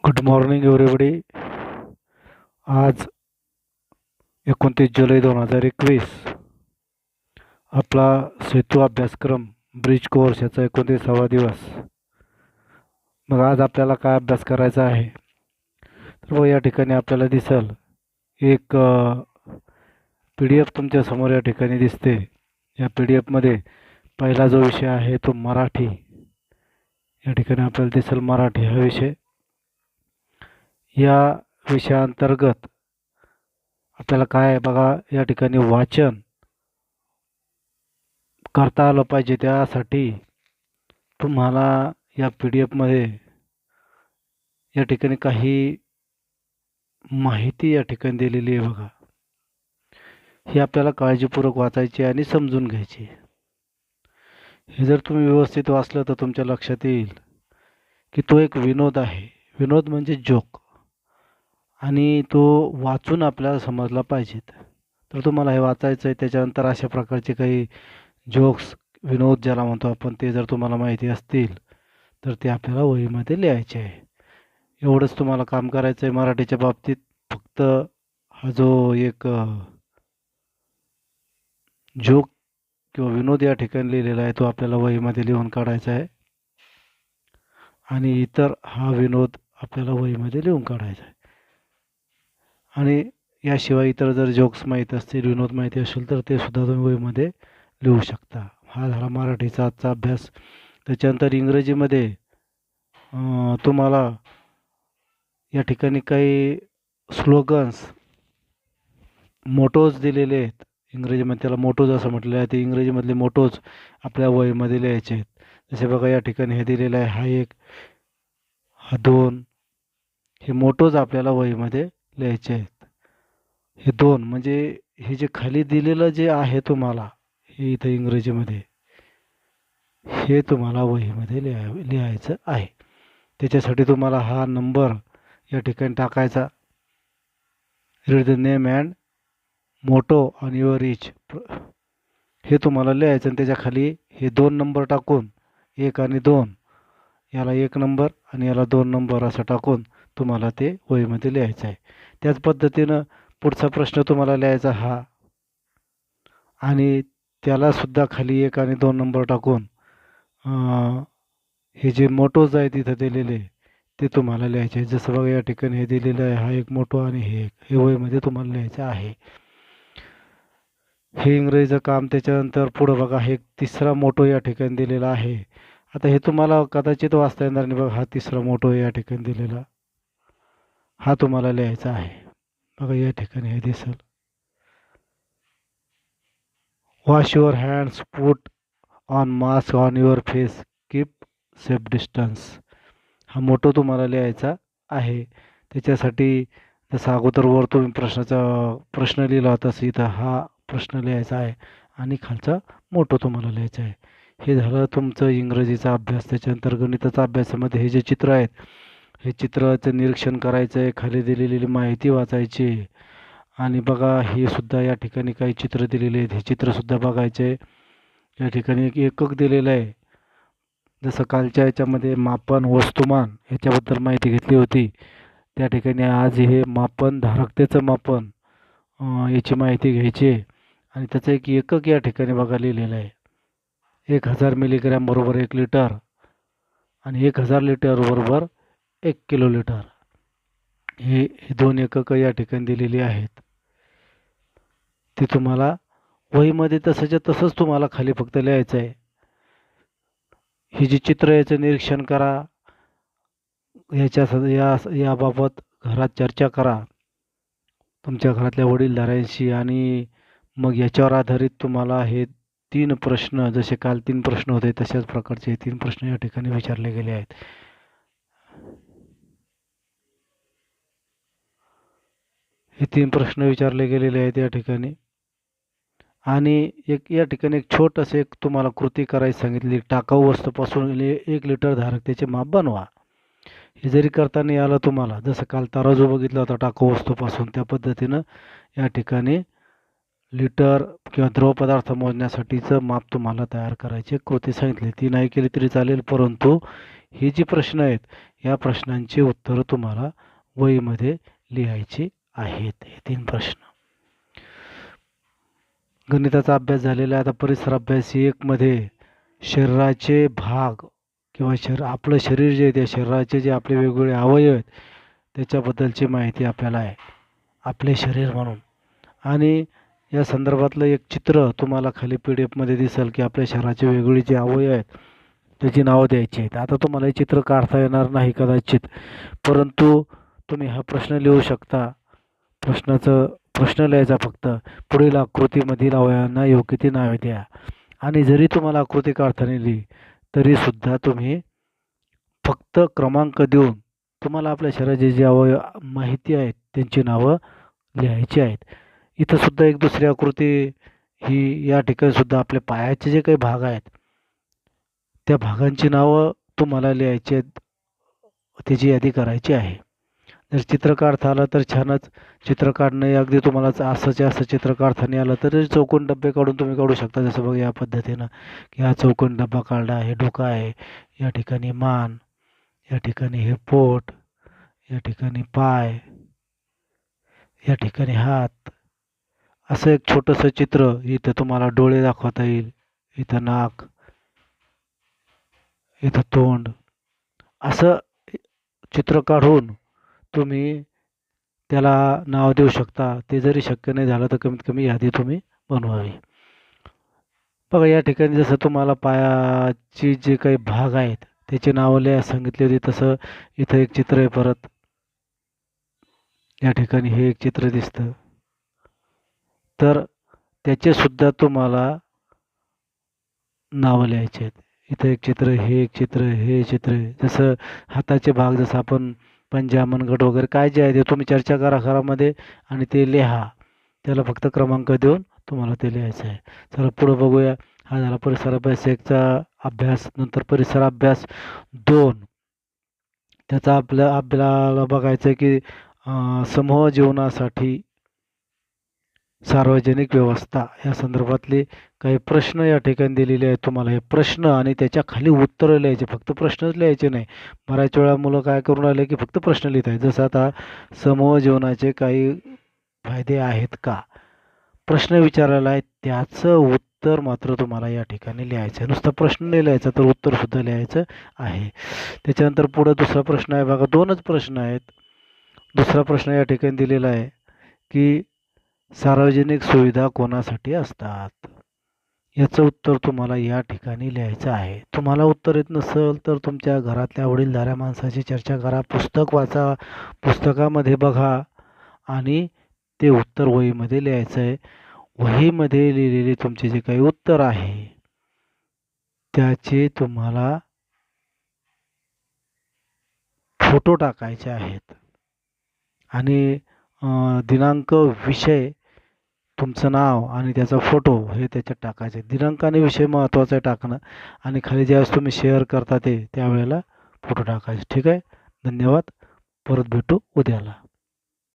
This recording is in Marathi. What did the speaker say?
Good morning everybody. आज 29 जुलै 2021 आपला सेतू अभ्यासक्रम ब्रिज कोर्स याचा 29वा दिवस. मग आज आपल्याला काय अभ्यास करायचा आहे तर या ठिकाणी आपल्याला दिसेल एक PDF तुमच्या समोर या ठिकाणी दिसते. या PDF मध्ये पहिला जो विषय आहे तो मराठी. या ठिकाणी आपल्याला दिसेल मराठी हा विषय. या विषयाअंतर्गत आपल्याला काय बघा, या ठिकाणी वाचन करता आलं पाहिजे. त्यासाठी तुम्हाला या PDF मध्ये या ठिकाणी काही माहिती या ठिकाणी दिलेली आहे बघा. ही आपल्याला काळजीपूर्वक वाचायची आणि समजून घ्यायची. हे जर तुम्ही व्यवस्थित वाचलं तर तुमच्या लक्षात येईल की तो एक विनोद आहे. विनोद म्हणजे जोक, आणि तो वाचून आपल्याला समजला पाहिजेत. तर तुम्हाला हे वाचायचं आहे. त्याच्यानंतर अशा प्रकारचे काही जोक्स, विनोद ज्याला म्हणतो आपण, ते जर तुम्हाला माहिती असतील तर ते आपल्याला वहीमध्ये लिहायचे आहे. एवढंच तुम्हाला काम करायचं आहे मराठीच्या बाबतीत. फक्त हा जो एक जोक किंवा विनोद या ठिकाणी लिहिलेला आहे तो आपल्याला वहीमध्ये लिहून काढायचा आहे, आणि इतर हा विनोद आपल्याला वहीमध्ये लिहून काढायचा आहे. आणि याशिवाय इतर जर जोक्स माहीत असतील, विनोद माहिती असेल तर ते सुद्धा तुम्ही वहीमध्ये लिहू शकता. हा झाला मराठीचा आजचा अभ्यास. त्याच्यानंतर इंग्रजीमध्ये तुम्हाला या ठिकाणी काही स्लोगन्स, मोटोज दिलेले आहेत. इंग्रजीमध्ये त्याला मोटोज असं म्हटलेलं आहे. ते इंग्रजीमधले मोटोज आपल्या वहीमध्ये लिहायचे आहेत. जसे बघा या ठिकाणी हे दिलेलं आहे, हा एक, हा दोन. हे मोटोज आपल्याला वहीमध्ये लिहायचे आहेत. हे दोन म्हणजे हे जे खाली दिलेलं जे आहे तुम्हाला, हे इथं इंग्रजीमध्ये, हे तुम्हाला वहीमध्ये लिहायचं आहे. त्याच्यासाठी तुम्हाला हा नंबर या ठिकाणी टाकायचा. Read the name and motto on your each, हे तुम्हाला लिहायचं. आणि त्याच्या खाली हे 2 नंबर टाकून, 1 आणि 2, याला 1 नंबर आणि याला 2 नंबर असं टाकून तुम्हाला ते वहीमध्ये लिहायचं आहे. त्याच पद्धतीनं पुढचा प्रश्न तुम्हाला लिहायचा हा, आणि त्याला सुद्धा खाली 1 आणि 2 नंबर टाकून हे जे मोटोज आहे तिथं दिलेले ते तुम्हाला लिहायचे आहे. जसं बघा या ठिकाणी हे दिलेलं आहे, हा एक मोटो आणि हे एक, हे वहीमध्ये तुम्हाला लिहायचं आहे. हे इंग्रजीचं काम. त्याच्यानंतर पुढं बघा, हे तिसरा मोटो या ठिकाणी दिलेला आहे. आता हे तुम्हाला कदाचित वाचता येणार नाही. बघा हा तिसरा मोटो या ठिकाणी दिलेला, हा तुम्हाला लिहायचा आहे. बघा या ठिकाणी हे दिसेल, wash your hands, put on mask on your face, keep safe distance. हा मोटो तुम्हाला लिहायचा आहे. त्याच्यासाठी जसं अगोदर वर तुम्ही प्रश्न लिहिला होता, इथं हा प्रश्न लिहायचा आहे आणि खालचा मोटो तुम्हाला लिहायचा आहे. हे झालं तुमचं इंग्रजीचा अभ्यास. त्याच्यानंतर गणिताचा अभ्यासामध्ये हे जे चित्र आहेत, हे चित्राचं निरीक्षण करायचं आहे, खाली दिलेली माहिती वाचायची. आणि बघा हे सुद्धा या ठिकाणी काही चित्र दिलेले आहेत, हे चित्रसुद्धा बघायचे. या ठिकाणी एक एकक दिलेलं आहे. जसं कालच्या याच्यामध्ये मापन, वस्तुमान याच्याबद्दल माहिती घेतली होती, त्या ठिकाणी आज हे मापन, धारकतेचं मापन याची माहिती घ्यायची आहे. आणि त्याचं एक एकक या ठिकाणी बघा लिहिलेलं आहे. 1000 मिलीग्रॅम बरोबर 1 लिटर, आणि 1000 लिटर बरोबर 1 किलोलिटर. हे 2 एककं या ठिकाणी दिलेली आहेत. ते तुम्हाला वहीमध्ये तसंच्या तसंच तुम्हाला खाली फक्त लिहायचं आहे. ही जी चित्र याचं निरीक्षण करा, याबाबत घरात चर्चा करा तुमच्या घरातल्या वडीलधाऱ्यांशी, आणि मग याच्यावर आधारित तुम्हाला हे 3 प्रश्न, जसे काल 3 प्रश्न होते तशाच प्रकारचे 3 प्रश्न या ठिकाणी विचारले गेले आहेत. हे 3 प्रश्न विचारले गेलेले आहेत या ठिकाणी. आणि या ठिकाणी एक छोटंसं एक तुम्हाला कृती करायची सांगितली. टाकाऊ वस्तूपासून 1 लिटर धारकतेचे माप बनवा. हे जरी करता नाही आलं तुम्हाला, जसं काल तराजू बघितला होता टाकाऊ वस्तूपासून, त्या पद्धतीनं या ठिकाणी लिटर किंवा द्रवपदार्थ मोजण्यासाठीचं माप तुम्हाला तयार करायची कृती सांगितली. ती नाही केली तरी चालेल, परंतु हे जी प्रश्न आहेत या प्रश्नांची उत्तरं तुम्हाला वहीमध्ये लिहायची आहेत. हे 3 प्रश्न. गणिताचा अभ्यास झालेला आहे. आता परिसर अभ्यास 1 मध्ये शरीराचे भाग किंवा आपलं शरीर जे आहे त्या शरीराचे जे आपले वेगवेगळे अवयव आहेत त्याच्याबद्दलची माहिती आपल्याला आहे. आपले शरीर म्हणून आणि या संदर्भातलं एक चित्र तुम्हाला खाली PDF मध्ये दिसेल की आपल्या शरीराचे वेगवेगळे जे अवयव आहेत त्याची नावं द्यायची आहेत. आता तुम्हाला हे चित्र काढता येणार नाही कदाचित, परंतु तुम्ही हा प्रश्न लिहू शकता. प्रश्न लिहायचा फक्त. पुढील आकृतीमधील अवयवांना योग्य ती नावे द्या. आणि जरी तुम्हाला आकृती काढताना लिहिली तरीसुद्धा तुम्ही फक्त क्रमांक देऊन तुम्हाला आपल्या शरीराचे जे अवयव माहिती आहेत त्यांची नावं लिहायची आहेत. इथं सुद्धा एक दुसरी आकृती ही या ठिकाणी सुद्धा आपल्या पायाचे जे काही भाग आहेत त्या भागांची नावं तुम्हाला लिहायची आहेत. त्याची यादी करायची आहे. जर चित्र काढता आलं तर छानच. चित्र काढणं अगदी तुम्हाला असं चित्र काढताना आलं तर चौकोन डब्बे काढून तुम्ही काढू शकता. जसं बघा या पद्धतीनं की हा चौकोन डब्बा काढला, हे डोकं आहे, या ठिकाणी मान, या ठिकाणी हे पोट, या ठिकाणी पाय, या ठिकाणी हात. असं एक छोटंसं चित्र. इथं तुम्हाला डोळे दाखवता येईल, इथं नाक, इथं तोंड. असं चित्र काढून तुम्ही त्याला नाव देऊ शकता. ते जरी शक्य नाही झालं तर कमीत कमी यादी तुम्ही बनवावी. बघा या ठिकाणी जसं तुम्हाला पायाची जे काही भाग आहेत त्याची नावं लिहायला सांगितली होती तसं इथं एक चित्र आहे. परत या ठिकाणी हे एक चित्र दिसतं, तर त्याचे सुद्धा तुम्हाला नावं लिहायचे आहेत. इथं एक चित्र, हे एक चित्र, हे चित्र. जसं हाताचे भाग, जसं आपण पंजा, मनगट वगैरे काय जे आहे ते तुम्ही चर्चा करा घरामध्ये आणि ते लिहा. त्याला फक्त क्रमांक देऊन तुम्हाला ते लिहायचं आहे. चला पुढं बघूया. हा झाला परिसर अभ्यास 1चा अभ्यास. नंतर परिसर अभ्यास 2. त्याचा आपल्याला बघायचं आहे की समूह जीवनासाठी सार्वजनिक व्यवस्था या संदर्भातले काही प्रश्न या ठिकाणी दिलेले आहेत तुम्हाला. हे प्रश्न आणि त्याच्या खाली उत्तरं लिहायचे. फक्त प्रश्नच लिहायचे नाही. बऱ्याच वेळा मुलं काय करून राहिले की फक्त प्रश्न लिहित आहेत. जसं आता समूह जीवनाचे काही फायदे आहेत का, प्रश्न विचारायला आहे, त्याचं उत्तर मात्र तुम्हाला या ठिकाणी लिहायचं आहे. नुसता प्रश्न नाही लिहायचा तर उत्तरसुद्धा लिहायचं आहे. त्याच्यानंतर पुढं दुसरा प्रश्न आहे बघा. 2च प्रश्न आहेत. दुसरा प्रश्न या ठिकाणी दिलेला आहे की सार्वजनिक सुविधा कोणासाठी असतात, याचं उत्तर तुम्हाला या ठिकाणी लिहायचं आहे. तुम्हाला उत्तर येत नसेल तर तुमच्या घरातल्या वडीलधाऱ्या माणसाची चर्चा करा, पुस्तक वाचा, पुस्तकामध्ये बघा आणि ते उत्तर वहीमध्ये लिहायचं आहे. वहीमध्ये लिहिलेले तुमचे जे काही उत्तर आहे त्याचे तुम्हाला फोटो टाकायचे आहेत आणि दिनांक, विषय, तुमचं नाव आणि त्याचा फोटो हे त्याच्यात टाकायचे. दिनांक आणि विषय महत्त्वाचा आहे टाकणं आणि खाली ज्यावेळेस तुम्ही शेअर करता त्यावेळेला फोटो टाकायचे. ठीक आहे. धन्यवाद. परत भेटू उद्याला.